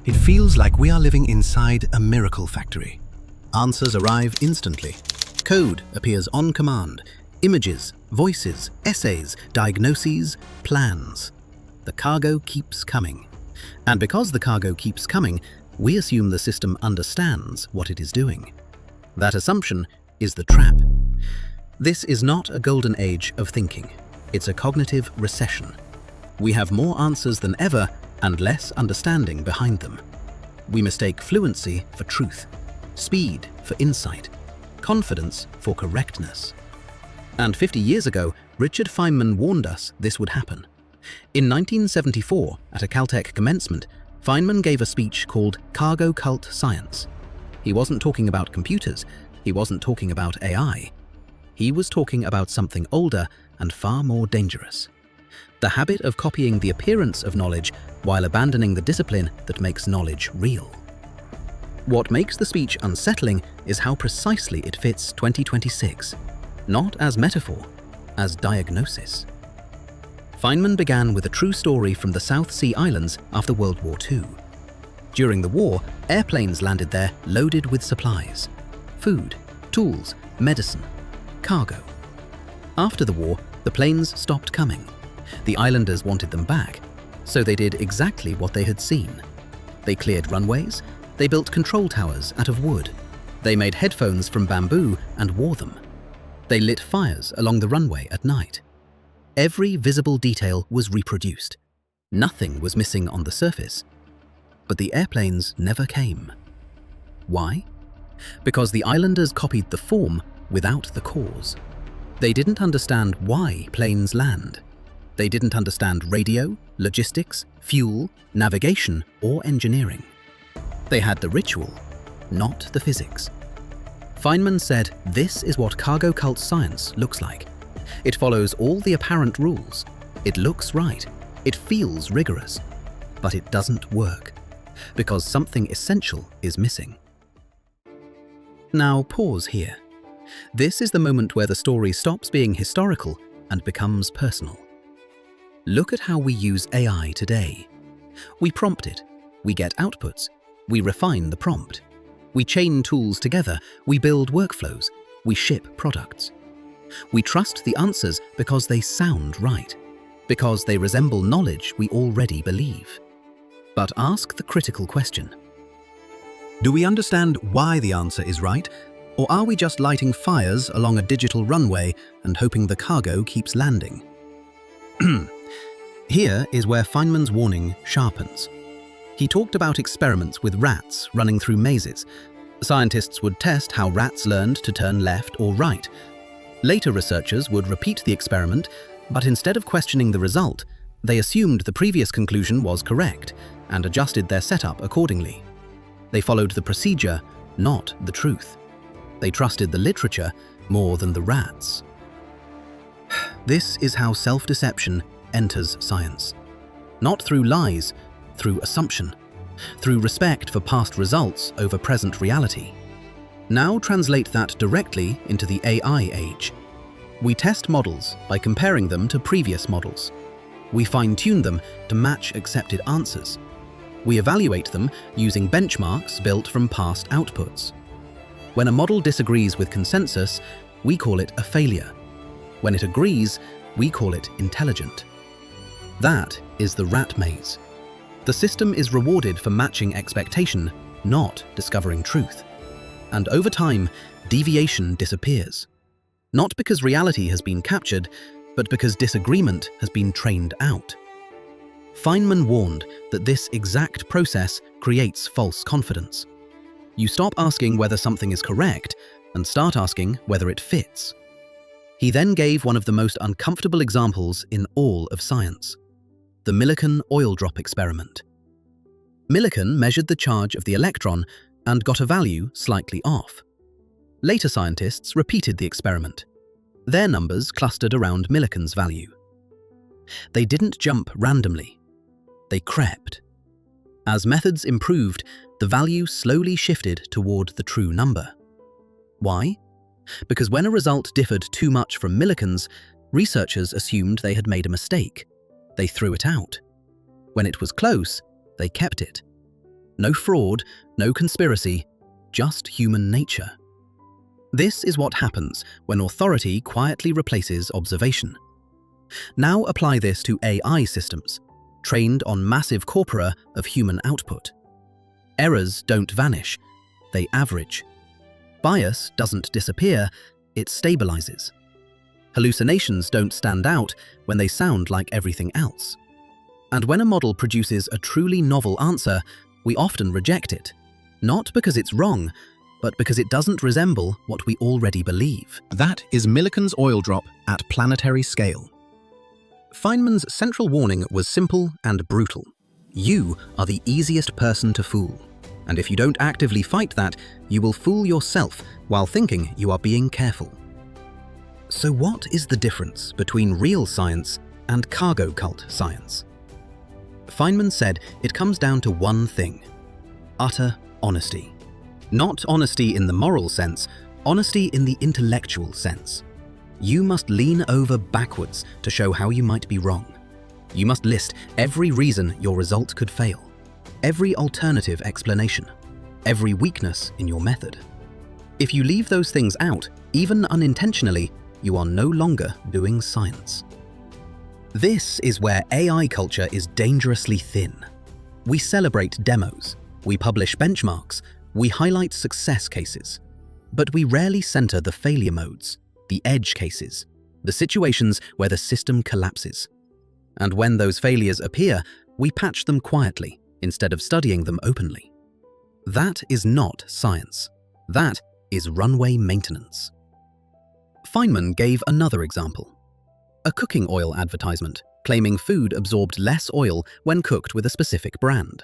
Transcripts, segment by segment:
It feels like we are living inside a miracle factory. Answers arrive instantly. Code appears on command. Images, voices, essays, diagnoses, plans. The cargo keeps coming. And because the cargo keeps coming, we assume the system understands what it is doing. That assumption is the trap. This is not a golden age of thinking. It's a cognitive recession. We have more answers than ever and less understanding behind them. We mistake fluency for truth, speed for insight, confidence for correctness. And 50 years ago, Richard Feynman warned us this would happen. In 1974, at a Caltech commencement, Feynman gave a speech called Cargo Cult Science. He wasn't talking about computers, he wasn't talking about AI. He was talking about something older and far more dangerous. The habit of copying the appearance of knowledge while abandoning the discipline that makes knowledge real. What makes the speech unsettling is how precisely it fits 2026, not as metaphor, as diagnosis. Feynman began with a true story from the South Sea Islands after World War II. During the war, airplanes landed there loaded with supplies: food, tools, medicine, cargo. After the war, the planes stopped coming. The islanders wanted them back, so they did exactly what they had seen. They cleared runways, they built control towers out of wood, they made headphones from bamboo and wore them. They lit fires along the runway at night. Every visible detail was reproduced. Nothing was missing on the surface. But the airplanes never came. Why? Because the islanders copied the form without the cause. They didn't understand why planes land. They didn't understand radio, logistics, fuel, navigation, or engineering. They had the ritual, not the physics. Feynman said this is what cargo cult science looks like. It follows all the apparent rules. It looks right. It feels rigorous. But it doesn't work, because something essential is missing. Now pause here. This is the moment where the story stops being historical and becomes personal. Look at how we use AI today. We prompt it, we get outputs, we refine the prompt. We chain tools together, we build workflows, we ship products. We trust the answers because they sound right, because they resemble knowledge we already believe. But ask the critical question. Do we understand why the answer is right, or are we just lighting fires along a digital runway and hoping the cargo keeps landing? Here is where Feynman's warning sharpens. He talked about experiments with rats running through mazes. Scientists would test how rats learned to turn left or right. Later researchers would repeat the experiment, but instead of questioning the result, they assumed the previous conclusion was correct and adjusted their setup accordingly. They followed the procedure, not the truth. They trusted the literature more than the rats. This is how self-deception enters science. Not through lies, through assumption, through respect for past results over present reality. Now translate that directly into the AI age. We test models by comparing them to previous models. We fine-tune them to match accepted answers. We evaluate them using benchmarks built from past outputs. When a model disagrees with consensus, we call it a failure. When it agrees, we call it intelligent. That is the rat maze. The system is rewarded for matching expectation, not discovering truth. And over time, deviation disappears. Not because reality has been captured, but because disagreement has been trained out. Feynman warned that this exact process creates false confidence. You stop asking whether something is correct and start asking whether it fits. He then gave one of the most uncomfortable examples in all of science: the Millikan oil drop experiment. Millikan measured the charge of the electron and got a value slightly off. Later scientists repeated the experiment. Their numbers clustered around Millikan's value. They didn't jump randomly. They crept. As methods improved, the value slowly shifted toward the true number. Why? Because when a result differed too much from Millikan's, researchers assumed they had made a mistake. They threw it out. When it was close, they kept it. No fraud, no conspiracy, just human nature. This is what happens when authority quietly replaces observation. Now apply this to AI systems, trained on massive corpora of human output. Errors don't vanish, they average. Bias doesn't disappear, it stabilizes. Hallucinations don't stand out when they sound like everything else. And when a model produces a truly novel answer, we often reject it, not because it's wrong, but because it doesn't resemble what we already believe. That is Millikan's oil drop at planetary scale. Feynman's central warning was simple and brutal. You are the easiest person to fool. And if you don't actively fight that, you will fool yourself while thinking you are being careful. So what is the difference between real science and cargo cult science? Feynman said it comes down to one thing: utter honesty. Not honesty in the moral sense, honesty in the intellectual sense. You must lean over backwards to show how you might be wrong. You must list every reason your result could fail, every alternative explanation, every weakness in your method. If you leave those things out, even unintentionally, you are no longer doing science. This is where AI culture is dangerously thin. We celebrate demos, we publish benchmarks, we highlight success cases, but we rarely center the failure modes, the edge cases, the situations where the system collapses. And when those failures appear, we patch them quietly instead of studying them openly. That is not science. That is runway maintenance. Feynman gave another example. A cooking oil advertisement claiming food absorbed less oil when cooked with a specific brand.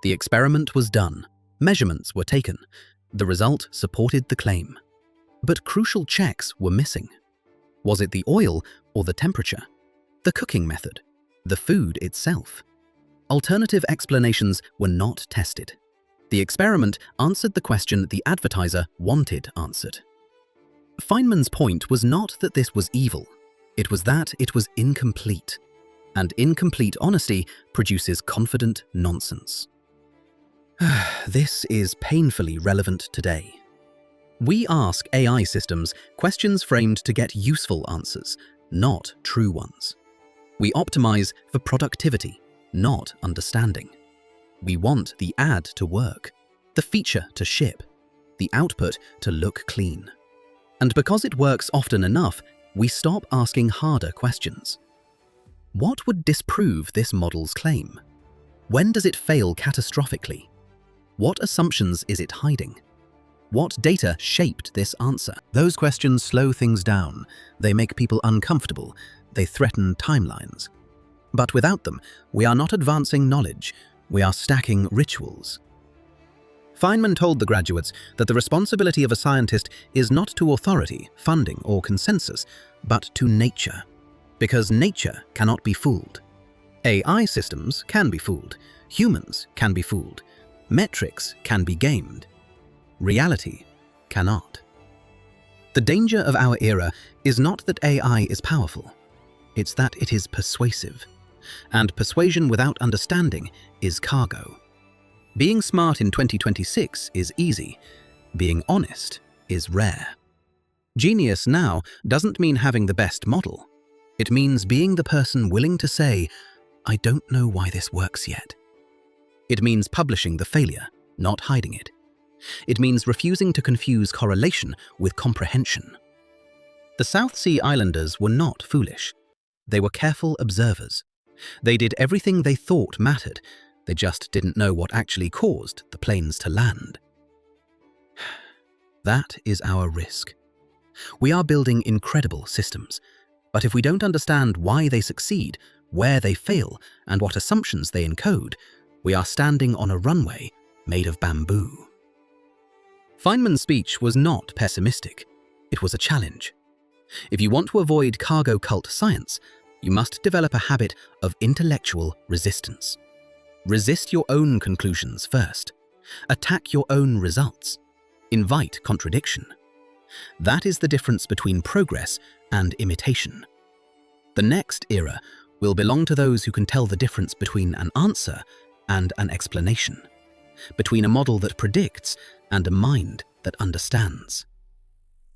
The experiment was done. Measurements were taken. The result supported the claim. But crucial checks were missing. Was it the oil or the temperature? The cooking method? The food itself? Alternative explanations were not tested. The experiment answered the question the advertiser wanted answered. Feynman's point was not that this was evil. It was that it was incomplete. And incomplete honesty produces confident nonsense. This is painfully relevant today. We ask AI systems questions framed to get useful answers, not true ones. We optimize for productivity, not understanding. We want the ad to work, the feature to ship, the output to look clean. And because it works often enough, we stop asking harder questions. What would disprove this model's claim? When does it fail catastrophically? What assumptions is it hiding? What data shaped this answer? Those questions slow things down. They make people uncomfortable. They threaten timelines. But without them, we are not advancing knowledge. We are stacking rituals. Feynman told the graduates that the responsibility of a scientist is not to authority, funding, or consensus, but to nature. Because nature cannot be fooled. AI systems can be fooled. Humans can be fooled. Metrics can be gamed. Reality cannot. The danger of our era is not that AI is powerful. It's that it is persuasive. And persuasion without understanding is cargo. Being smart in 2026 is easy. Being honest is rare. Genius now doesn't mean having the best model. It means being the person willing to say, "I don't know why this works yet." It means publishing the failure, not hiding it. It means refusing to confuse correlation with comprehension. The South Sea Islanders were not foolish. They were careful observers. They did everything they thought mattered. They just didn't know what actually caused the planes to land. That is our risk. We are building incredible systems, but if we don't understand why they succeed, where they fail, and what assumptions they encode, we are standing on a runway made of bamboo. Feynman's speech was not pessimistic. It was a challenge. If you want to avoid cargo cult science, you must develop a habit of intellectual resistance. Resist your own conclusions first. Attack your own results. Invite contradiction. That is the difference between progress and imitation. The next era will belong to those who can tell the difference between an answer and an explanation. between a model that predicts and a mind that understands.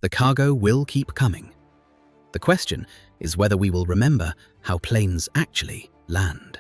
The cargo will keep coming. The question is whether we will remember how planes actually land.